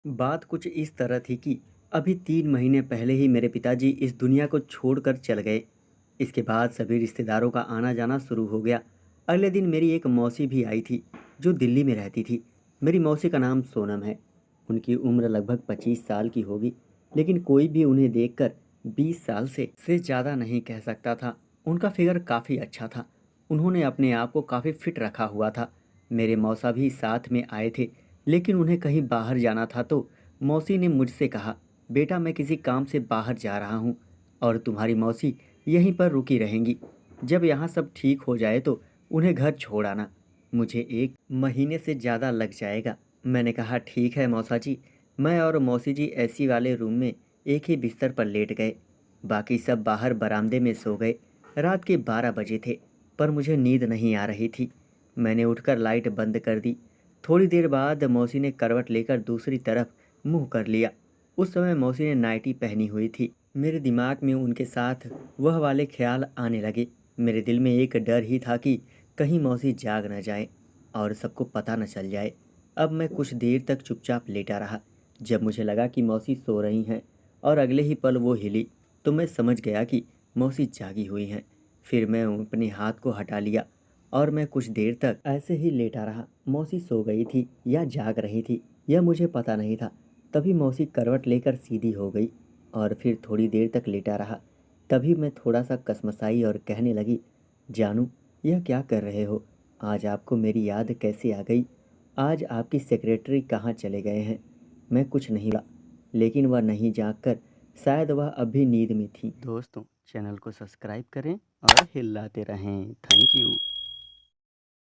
बात कुछ इस तरह थी कि अभी 3 महीने पहले ही मेरे पिताजी इस दुनिया को छोड़कर चल गए। इसके बाद सभी रिश्तेदारों का आना जाना शुरू हो गया। अगले दिन मेरी एक मौसी भी आई थी जो दिल्ली में रहती थी। मेरी मौसी का नाम सोनम है। उनकी उम्र लगभग 25 साल की होगी, लेकिन कोई भी उन्हें देखकर 20 साल से ज़्यादा नहीं कह सकता था। उनका फिगर काफ़ी अच्छा था। उन्होंने अपने आप को काफ़ी फिट रखा हुआ था। मेरे मौसा भी साथ में आए थे, लेकिन उन्हें कहीं बाहर जाना था तो मौसी ने मुझसे कहा, बेटा मैं किसी काम से बाहर जा रहा हूँ और तुम्हारी मौसी यहीं पर रुकी रहेंगी। जब यहाँ सब ठीक हो जाए तो उन्हें घर छोड़ आना। मुझे 1 महीने से ज़्यादा लग जाएगा। मैंने कहा ठीक है मौसा जी। मैं और मौसी जी एसी वाले रूम में एक ही बिस्तर पर लेट गए। बाकी सब बाहर बरामदे में सो गए। रात के 12 बजे थे, पर मुझे नींद नहीं आ रही थी। मैंने उठकर लाइट बंद कर दी। थोड़ी देर बाद मौसी ने करवट लेकर दूसरी तरफ मुंह कर लिया। उस समय मौसी ने नाइटी पहनी हुई थी। मेरे दिमाग में उनके साथ वह वाले ख्याल आने लगे। मेरे दिल में एक डर ही था कि कहीं मौसी जाग न जाए और सबको पता न चल जाए। अब मैं कुछ देर तक चुपचाप लेटा रहा। जब मुझे लगा कि मौसी सो रही हैं और अगले ही पल वो हिली, तो मैं समझ गया कि मौसी जागी हुई हैं। फिर मैं अपने हाथ को हटा लिया और मैं कुछ देर तक ऐसे ही लेटा रहा। मौसी सो गई थी या जाग रही थी यह मुझे पता नहीं था। तभी मौसी करवट लेकर सीधी हो गई और फिर थोड़ी देर तक लेटा रहा। तभी मैं थोड़ा सा कसमसाई और कहने लगी, जानू यह क्या कर रहे हो? आज आपको मेरी याद कैसे आ गई? आज आपकी सेक्रेटरी कहाँ चले गए हैं? मैं कुछ नहीं बोला, लेकिन वह नहीं जाग कर शायद वह अभी नींद में थी। दोस्तों, चैनल को सब्सक्राइब करें और हिलाते रहें। Thank you.